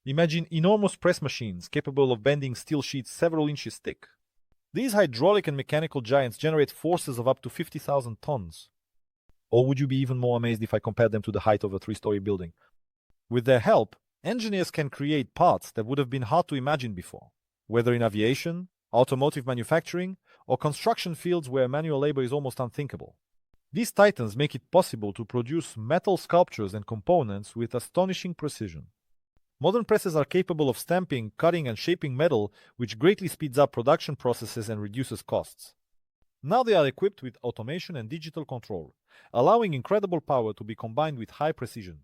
Imagine enormous press machines capable of bending steel sheets several inches thick. These hydraulic and mechanical giants generate forces of up to 50,000 tons. Or would you be even more amazed if I compared them to the height of a three-story building? With their help, engineers can create parts that would have been hard to imagine before, whether in aviation, automotive manufacturing, or construction fields where manual labor is almost unthinkable. These titans make it possible to produce metal sculptures and components with astonishing precision. Modern presses are capable of stamping, cutting, and shaping metal, which greatly speeds up production processes and reduces costs. Now they are equipped with automation and digital control, allowing incredible power to be combined with high precision.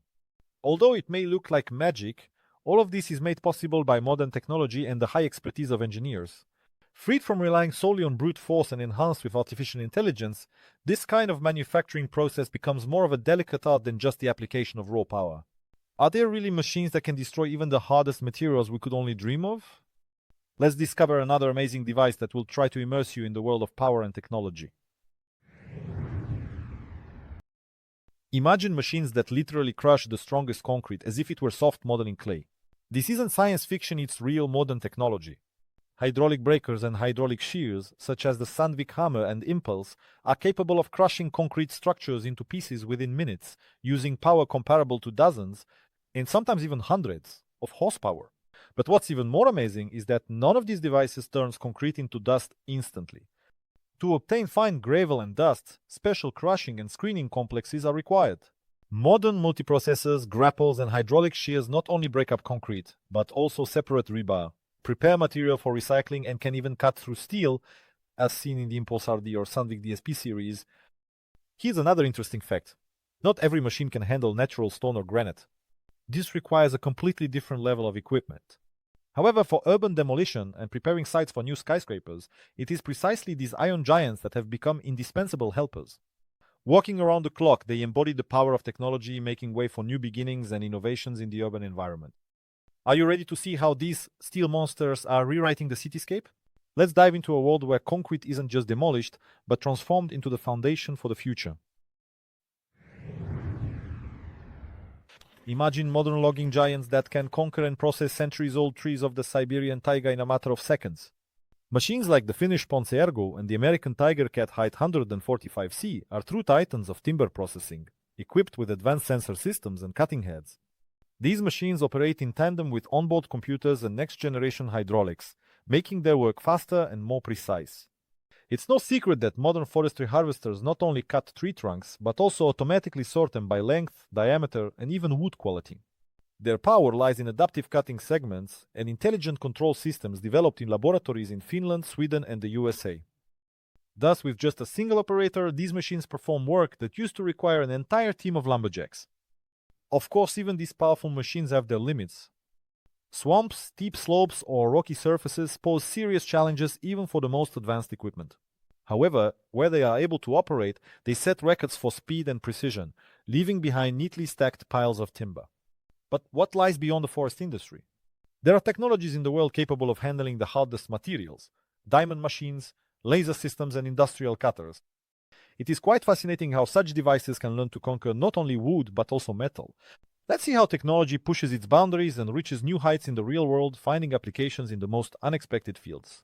Although it may look like magic, all of this is made possible by modern technology and the high expertise of engineers. Freed from relying solely on brute force and enhanced with artificial intelligence, this kind of manufacturing process becomes more of a delicate art than just the application of raw power. Are there really machines that can destroy even the hardest materials we could only dream of? Let's discover another amazing device that will try to immerse you in the world of power and technology. Imagine machines that literally crush the strongest concrete as if it were soft modeling clay. This isn't science fiction, it's real modern technology. Hydraulic breakers and hydraulic shears, such as the Sandvik hammer and impulse, are capable of crushing concrete structures into pieces within minutes, using power comparable to dozens, and sometimes even hundreds, of horsepower. But what's even more amazing is that none of these devices turns concrete into dust instantly. To obtain fine gravel and dust, special crushing and screening complexes are required. Modern multiprocessors, grapples, and hydraulic shears not only break up concrete, but also separate rebar, prepare material for recycling, and can even cut through steel, as seen in the Impulse RD or Sandvik DSP series. Here's another interesting fact. Not every machine can handle natural stone or granite. This requires a completely different level of equipment. However, for urban demolition and preparing sites for new skyscrapers, it is precisely these iron giants that have become indispensable helpers. Working around the clock, they embody the power of technology, making way for new beginnings and innovations in the urban environment. Are you ready to see how these steel monsters are rewriting the cityscape? Let's dive into a world where concrete isn't just demolished, but transformed into the foundation for the future. Imagine modern logging giants that can conquer and process centuries-old trees of the Siberian taiga in a matter of seconds. Machines like the Finnish Ponsse Ergo and the American Tiger Cat Height 145C are true titans of timber processing, equipped with advanced sensor systems and cutting heads. These machines operate in tandem with onboard computers and next-generation hydraulics, making their work faster and more precise. It's no secret that modern forestry harvesters not only cut tree trunks, but also automatically sort them by length, diameter, and even wood quality. Their power lies in adaptive cutting segments and intelligent control systems developed in laboratories in Finland, Sweden, and the USA. Thus, with just a single operator, these machines perform work that used to require an entire team of lumberjacks. Of course, even these powerful machines have their limits. Swamps, steep slopes, or rocky surfaces pose serious challenges even for the most advanced equipment. However, where they are able to operate, they set records for speed and precision, leaving behind neatly stacked piles of timber. But what lies beyond the forest industry? There are technologies in the world capable of handling the hardest materials: diamond machines, laser systems, and industrial cutters. It is quite fascinating how such devices can learn to conquer not only wood but also metal. Let's see how technology pushes its boundaries and reaches new heights in the real world, finding applications in the most unexpected fields.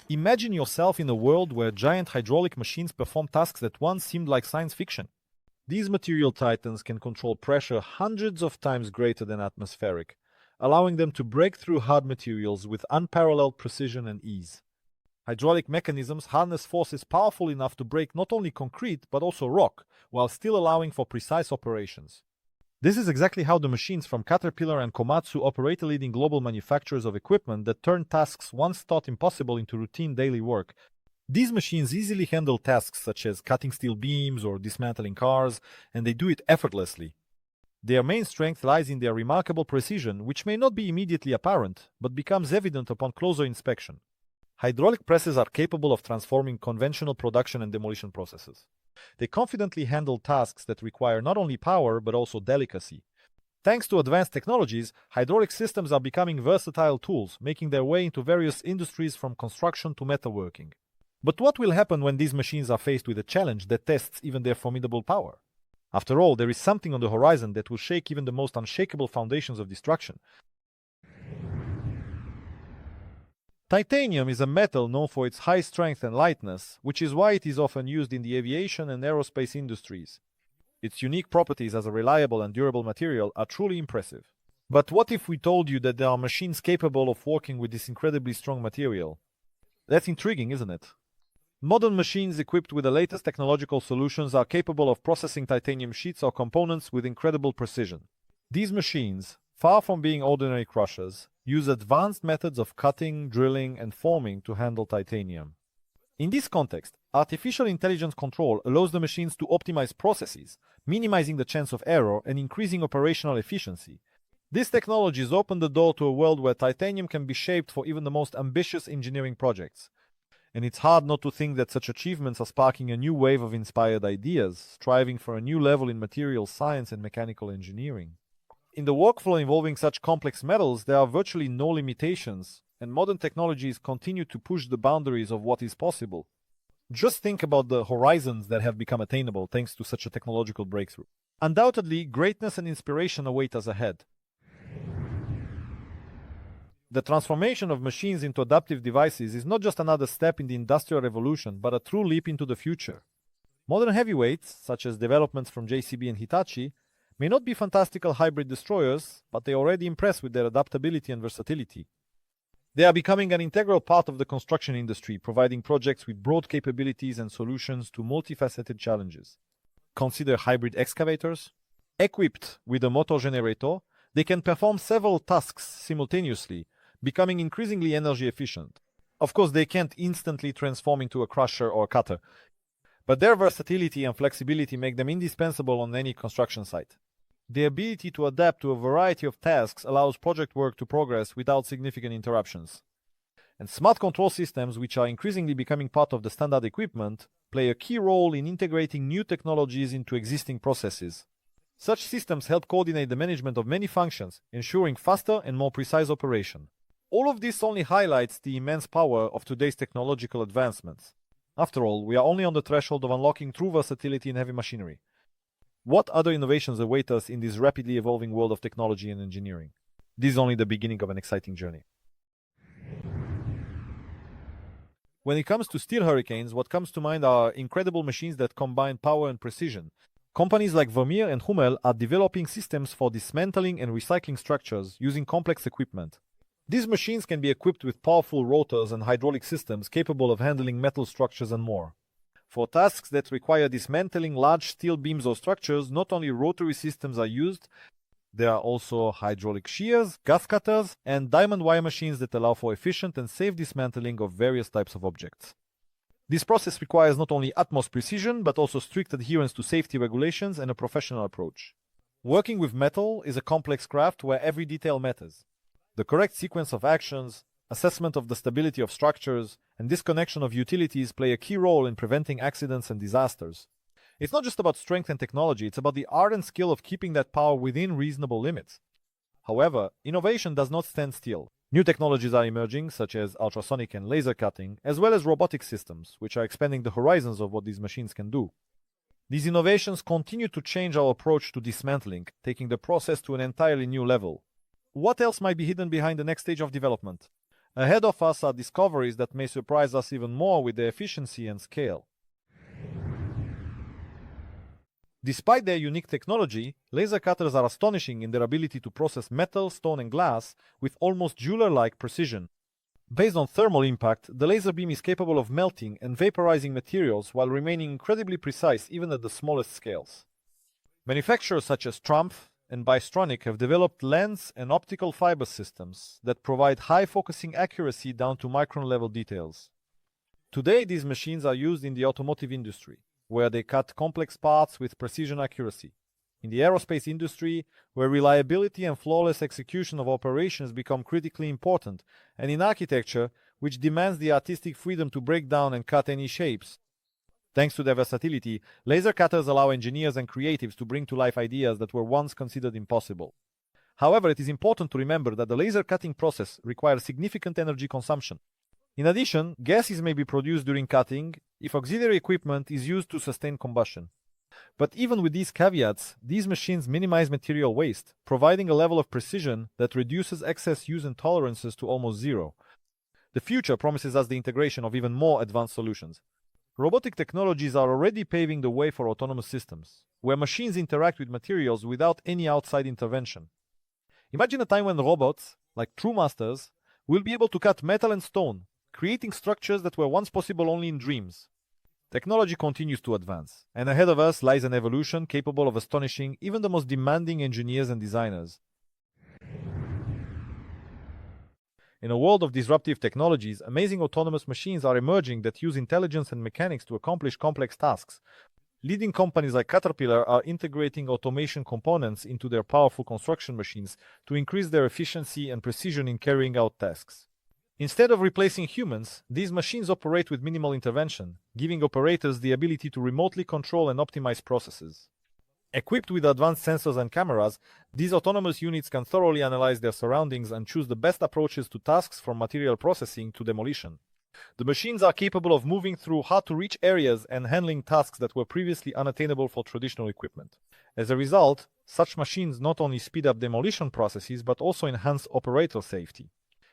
Imagine yourself in a world where giant hydraulic machines perform tasks that once seemed like science fiction. These material titans can control pressure hundreds of times greater than atmospheric, allowing them to break through hard materials with unparalleled precision and ease. Hydraulic mechanisms harness forces powerful enough to break not only concrete but also rock, while still allowing for precise operations. This is exactly how the machines from Caterpillar and Komatsu operate, leading global manufacturers of equipment that turn tasks once thought impossible into routine daily work. These machines easily handle tasks such as cutting steel beams or dismantling cars, and they do it effortlessly. Their main strength lies in their remarkable precision, which may not be immediately apparent, but becomes evident upon closer inspection. Hydraulic presses are capable of transforming conventional production and demolition processes. They confidently handle tasks that require not only power but also delicacy. Thanks to advanced technologies, hydraulic systems are becoming versatile tools, making their way into various industries from construction to metalworking. But what will happen when these machines are faced with a challenge that tests even their formidable power? After all, there is something on the horizon that will shake even the most unshakable foundations of destruction. Titanium is a metal known for its high strength and lightness, which is why it is often used in the aviation and aerospace industries. Its unique properties as a reliable and durable material are truly impressive. But what if we told you that there are machines capable of working with this incredibly strong material? That's intriguing, isn't it? Modern machines equipped with the latest technological solutions are capable of processing titanium sheets or components with incredible precision. These machines, far from being ordinary crushers, use advanced methods of cutting, drilling, and forming to handle titanium. In this context, artificial intelligence control allows the machines to optimize processes, minimizing the chance of error and increasing operational efficiency. These technologies open the door to a world where titanium can be shaped for even the most ambitious engineering projects. And it's hard not to think that such achievements are sparking a new wave of inspired ideas, striving for a new level in material science and mechanical engineering. In the workflow involving such complex metals, there are virtually no limitations, and modern technologies continue to push the boundaries of what is possible. Just think about the horizons that have become attainable thanks to such a technological breakthrough. Undoubtedly, greatness and inspiration await us ahead. The transformation of machines into adaptive devices is not just another step in the Industrial Revolution, but a true leap into the future. Modern heavyweights, such as developments from JCB and Hitachi, may not be fantastical hybrid destroyers, but they already impress with their adaptability and versatility. They are becoming an integral part of the construction industry, providing projects with broad capabilities and solutions to multifaceted challenges. Consider hybrid excavators. Equipped with a motor generator, they can perform several tasks simultaneously, becoming increasingly energy efficient. Of course, they can't instantly transform into a crusher or cutter, but their versatility and flexibility make them indispensable on any construction site. The ability to adapt to a variety of tasks allows project work to progress without significant interruptions. And smart control systems, which are increasingly becoming part of the standard equipment, play a key role in integrating new technologies into existing processes. Such systems help coordinate the management of many functions, ensuring faster and more precise operation. All of this only highlights the immense power of today's technological advancements. After all, we are only on the threshold of unlocking true versatility in heavy machinery. What other innovations await us in this rapidly evolving world of technology and engineering? This is only the beginning of an exciting journey. When it comes to steel hurricanes, what comes to mind are incredible machines that combine power and precision. Companies like Vermeer and Hummel are developing systems for dismantling and recycling structures using complex equipment. These machines can be equipped with powerful rotors and hydraulic systems capable of handling metal structures and more. For tasks that require dismantling large steel beams or structures, not only rotary systems are used, there are also hydraulic shears, gas cutters, and diamond wire machines that allow for efficient and safe dismantling of various types of objects. This process requires not only utmost precision, but also strict adherence to safety regulations and a professional approach. Working with metal is a complex craft where every detail matters. The correct sequence of actions, assessment of the stability of structures, and disconnection of utilities play a key role in preventing accidents and disasters. It's not just about strength and technology, it's about the art and skill of keeping that power within reasonable limits. However, innovation does not stand still. New technologies are emerging, such as ultrasonic and laser cutting, as well as robotic systems, which are expanding the horizons of what these machines can do. These innovations continue to change our approach to dismantling, taking the process to an entirely new level. What else might be hidden behind the next stage of development? Ahead of us are discoveries that may surprise us even more with their efficiency and scale. Despite their unique technology, laser cutters are astonishing in their ability to process metal, stone, and glass with almost jeweler-like precision. Based on thermal impact, the laser beam is capable of melting and vaporizing materials while remaining incredibly precise even at the smallest scales. Manufacturers such as Trumpf and Bystronic have developed lens and optical fiber systems that provide high focusing accuracy down to micron-level details. Today, these machines are used in the automotive industry, where they cut complex parts with precision accuracy. In the aerospace industry, where reliability and flawless execution of operations become critically important, and in architecture, which demands the artistic freedom to break down and cut any shapes. Thanks to their versatility, laser cutters allow engineers and creatives to bring to life ideas that were once considered impossible. However, it is important to remember that the laser cutting process requires significant energy consumption. In addition, gases may be produced during cutting if auxiliary equipment is used to sustain combustion. But even with these caveats, these machines minimize material waste, providing a level of precision that reduces excess use and tolerances to almost zero. The future promises us the integration of even more advanced solutions. Robotic technologies are already paving the way for autonomous systems, where machines interact with materials without any outside intervention. Imagine a time when robots, like true masters, will be able to cut metal and stone, creating structures that were once possible only in dreams. Technology continues to advance, and ahead of us lies an evolution capable of astonishing even the most demanding engineers and designers. In a world of disruptive technologies, amazing autonomous machines are emerging that use intelligence and mechanics to accomplish complex tasks. Leading companies like Caterpillar are integrating automation components into their powerful construction machines to increase their efficiency and precision in carrying out tasks. Instead of replacing humans, these machines operate with minimal intervention, giving operators the ability to remotely control and optimize processes. Equipped with advanced sensors and cameras, these autonomous units can thoroughly analyze their surroundings and choose the best approaches to tasks from material processing to demolition. The machines are capable of moving through hard-to-reach areas and handling tasks that were previously unattainable for traditional equipment. As a result, such machines not only speed up demolition processes but also enhance operator safety.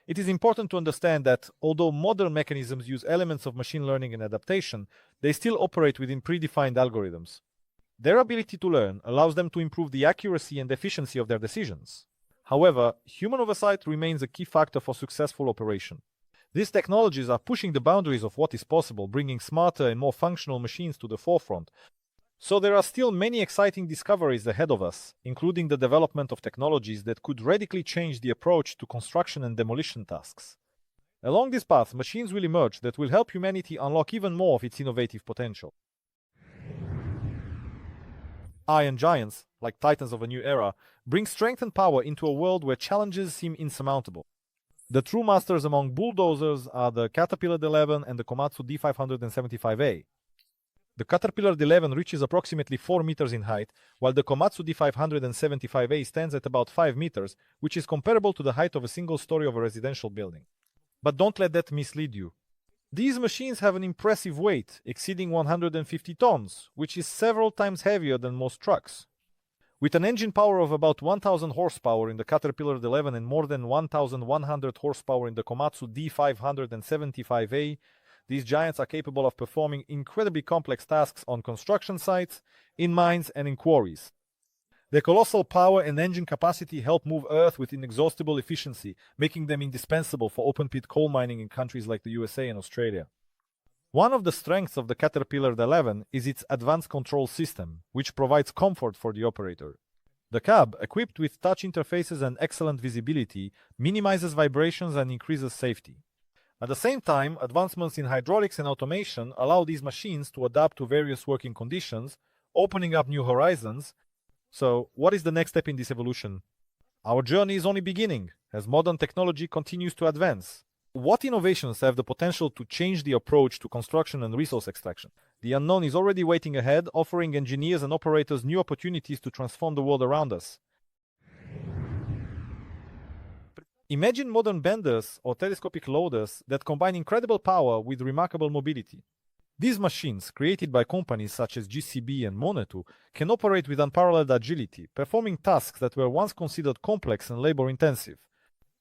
It is important to understand that, although modern mechanisms use elements of machine learning and adaptation, they still operate within predefined algorithms. Their ability to learn allows them to improve the accuracy and efficiency of their decisions. However, human oversight remains a key factor for successful operation. These technologies are pushing the boundaries of what is possible, bringing smarter and more functional machines to the forefront. So there are still many exciting discoveries ahead of us, including the development of technologies that could radically change the approach to construction and demolition tasks. Along this path, machines will emerge that will help humanity unlock even more of its innovative potential. Iron giants, like titans of a new era, bring strength and power into a world where challenges seem insurmountable. The true masters among bulldozers are the Caterpillar D11 and the Komatsu D575A. The Caterpillar D11 reaches approximately 4 meters in height, while the Komatsu D575A stands at about 5 meters, which is comparable to the height of a single story of a residential building. But don't let that mislead you. These machines have an impressive weight, exceeding 150 tons, which is several times heavier than most trucks. With an engine power of about 1000 horsepower in the Caterpillar D11 and more than 1100 horsepower in the Komatsu D575A, these giants are capable of performing incredibly complex tasks on construction sites, in mines, and in quarries. Their colossal power and engine capacity help move Earth with inexhaustible efficiency, making them indispensable for open-pit coal mining in countries like the USA and Australia. One of the strengths of the Caterpillar D11 is its advanced control system, which provides comfort for the operator. The cab, equipped with touch interfaces and excellent visibility, minimizes vibrations and increases safety. At the same time, advancements in hydraulics and automation allow these machines to adapt to various working conditions, opening up new horizons. So, what is the next step in this evolution? Our journey is only beginning, as modern technology continues to advance. What innovations have the potential to change the approach to construction and resource extraction? The unknown is already waiting ahead, offering engineers and operators new opportunities to transform the world around us. Imagine modern benders or telescopic loaders that combine incredible power with remarkable mobility. These machines, created by companies such as GCB and Monetu, can operate with unparalleled agility, performing tasks that were once considered complex and labor-intensive.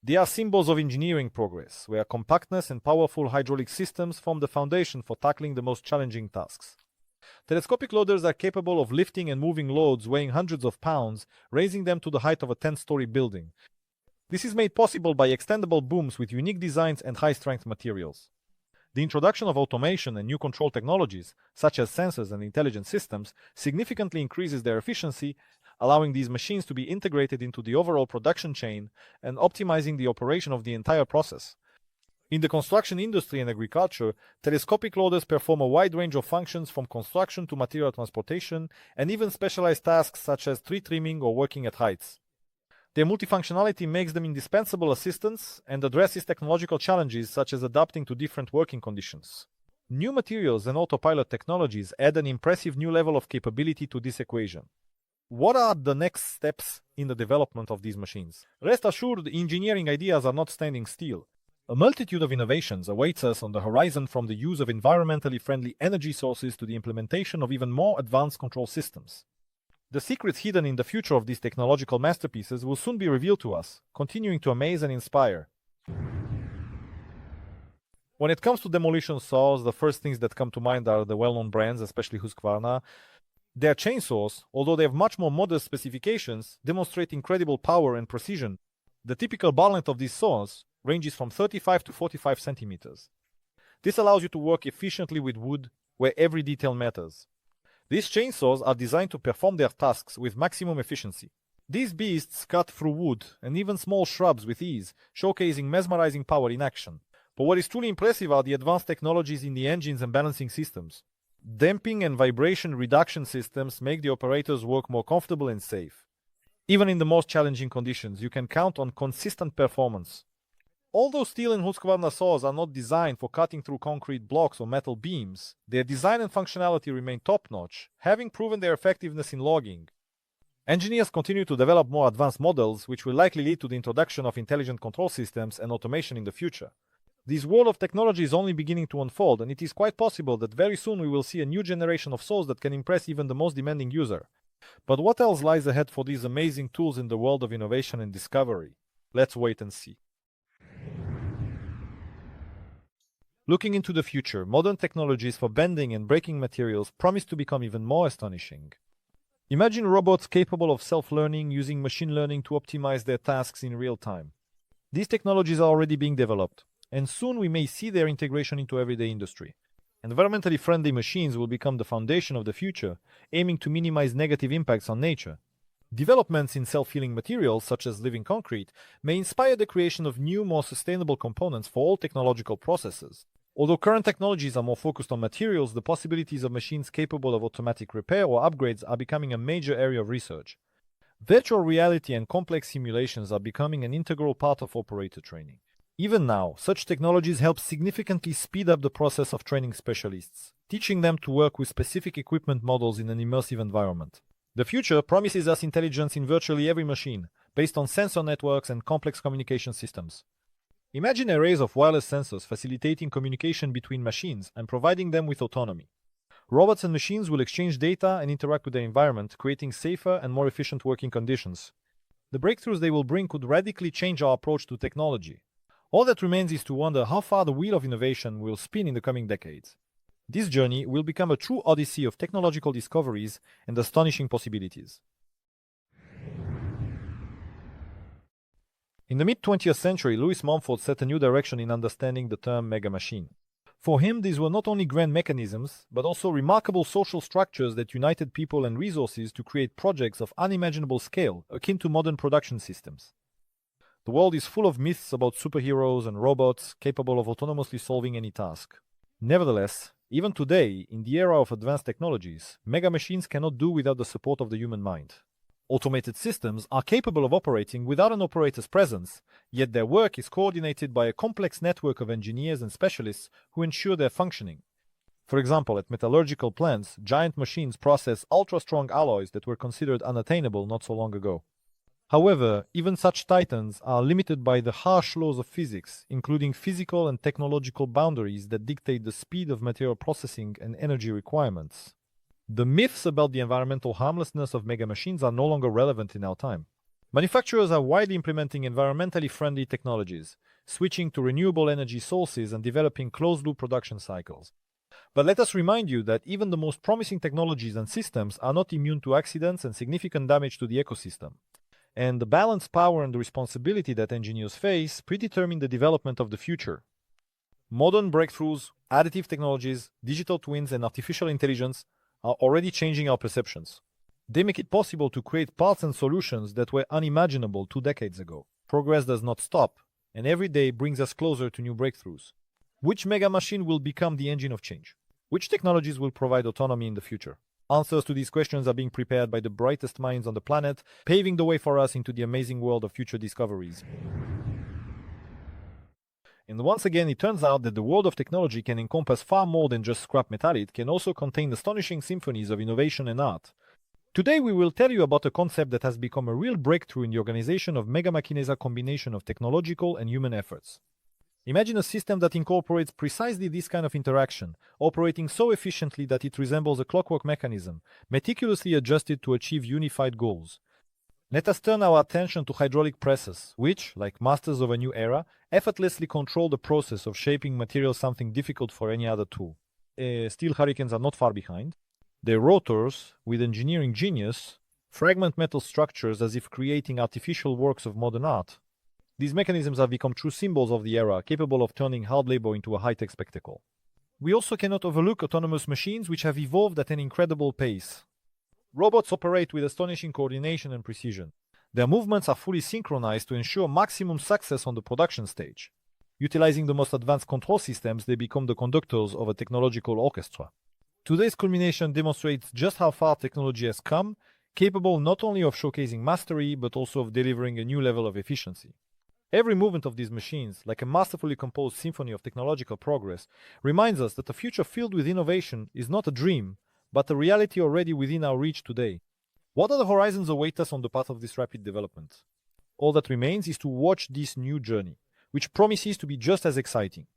They are symbols of engineering progress, where compactness and powerful hydraulic systems form the foundation for tackling the most challenging tasks. Telescopic loaders are capable of lifting and moving loads weighing hundreds of pounds, raising them to the height of a 10-story building. This is made possible by extendable booms with unique designs and high-strength materials. The introduction of automation and new control technologies, such as sensors and intelligent systems, significantly increases their efficiency, allowing these machines to be integrated into the overall production chain and optimizing the operation of the entire process. In the construction industry and agriculture, telescopic loaders perform a wide range of functions from construction to material transportation and even specialized tasks such as tree trimming or working at heights. Their multifunctionality makes them indispensable assistants and addresses technological challenges such as adapting to different working conditions. New materials and autopilot technologies add an impressive new level of capability to this equation. What are the next steps in the development of these machines? Rest assured, engineering ideas are not standing still. A multitude of innovations awaits us on the horizon, from the use of environmentally friendly energy sources to the implementation of even more advanced control systems. The secrets hidden in the future of these technological masterpieces will soon be revealed to us, continuing to amaze and inspire. When it comes to demolition saws, the first things that come to mind are the well-known brands, especially Husqvarna. Their chainsaws, although they have much more modest specifications, demonstrate incredible power and precision. The typical bar length of these saws ranges from 35 to 45 centimeters. This allows you to work efficiently with wood, where every detail matters. These chainsaws are designed to perform their tasks with maximum efficiency. These beasts cut through wood and even small shrubs with ease, showcasing mesmerizing power in action. But what is truly impressive are the advanced technologies in the engines and balancing systems. Damping and vibration reduction systems make the operators' work more comfortable and safe. Even in the most challenging conditions, you can count on consistent performance. Although steel and Husqvarna saws are not designed for cutting through concrete blocks or metal beams, their design and functionality remain top-notch, having proven their effectiveness in logging. Engineers continue to develop more advanced models, which will likely lead to the introduction of intelligent control systems and automation in the future. This world of technology is only beginning to unfold, and it is quite possible that very soon we will see a new generation of saws that can impress even the most demanding user. But what else lies ahead for these amazing tools in the world of innovation and discovery? Let's wait and see. Looking into the future, modern technologies for bending and breaking materials promise to become even more astonishing. Imagine robots capable of self-learning, using machine learning to optimize their tasks in real time. These technologies are already being developed, and soon we may see their integration into everyday industry. Environmentally friendly machines will become the foundation of the future, aiming to minimize negative impacts on nature. Developments in self-healing materials, such as living concrete, may inspire the creation of new, more sustainable components for all technological processes. Although current technologies are more focused on materials, the possibilities of machines capable of automatic repair or upgrades are becoming a major area of research. Virtual reality and complex simulations are becoming an integral part of operator training. Even now, such technologies help significantly speed up the process of training specialists, teaching them to work with specific equipment models in an immersive environment. The future promises us intelligence in virtually every machine, based on sensor networks and complex communication systems. Imagine arrays of wireless sensors facilitating communication between machines and providing them with autonomy. Robots and machines will exchange data and interact with their environment, creating safer and more efficient working conditions. The breakthroughs they will bring could radically change our approach to technology. All that remains is to wonder how far the wheel of innovation will spin in the coming decades. This journey will become a true odyssey of technological discoveries and astonishing possibilities. In the mid-20th century, Louis Mumford set a new direction in understanding the term mega machine. For him, these were not only grand mechanisms, but also remarkable social structures that united people and resources to create projects of unimaginable scale, akin to modern production systems. The world is full of myths about superheroes and robots capable of autonomously solving any task. Nevertheless, even today, in the era of advanced technologies, mega machines cannot do without the support of the human mind. Automated systems are capable of operating without an operator's presence, yet their work is coordinated by a complex network of engineers and specialists who ensure their functioning. For example, at metallurgical plants, giant machines process ultra-strong alloys that were considered unattainable not so long ago. However, even such titans are limited by the harsh laws of physics, including physical and technological boundaries that dictate the speed of material processing and energy requirements. The myths about the environmental harmlessness of mega machines are no longer relevant in our time. Manufacturers are widely implementing environmentally friendly technologies, switching to renewable energy sources and developing closed-loop production cycles. But let us remind you that even the most promising technologies and systems are not immune to accidents and significant damage to the ecosystem. And the balanced power and the responsibility that engineers face predetermine the development of the future. Modern breakthroughs, additive technologies, digital twins, and artificial intelligence are already changing our perceptions. They make it possible to create parts and solutions that were unimaginable 2 decades ago. Progress does not stop, and every day brings us closer to new breakthroughs. Which mega machine will become the engine of change? Which technologies will provide autonomy in the future? Answers to these questions are being prepared by the brightest minds on the planet, paving the way for us into the amazing world of future discoveries. And once again, it turns out that the world of technology can encompass far more than just scrap metal. It can also contain astonishing symphonies of innovation and art. Today we will tell you about a concept that has become a real breakthrough in the organization of Mega Machineza combination of technological and human efforts. Imagine a system that incorporates precisely this kind of interaction, operating so efficiently that it resembles a clockwork mechanism, meticulously adjusted to achieve unified goals. Let us turn our attention to hydraulic presses, which, like masters of a new era, effortlessly control the process of shaping material something difficult for any other tool. Steel hurricanes are not far behind. Their rotors, with engineering genius, fragment metal structures as if creating artificial works of modern art. These mechanisms have become true symbols of the era, capable of turning hard labor into a high-tech spectacle. We also cannot overlook autonomous machines which have evolved at an incredible pace. Robots operate with astonishing coordination and precision. Their movements are fully synchronized to ensure maximum success on the production stage. Utilizing the most advanced control systems, they become the conductors of a technological orchestra. Today's culmination demonstrates just how far technology has come, capable not only of showcasing mastery, but also of delivering a new level of efficiency. Every movement of these machines, like a masterfully composed symphony of technological progress, reminds us that a future filled with innovation is not a dream, but a reality already within our reach today. What other horizons await us on the path of this rapid development? All that remains is to watch this new journey, which promises to be just as exciting.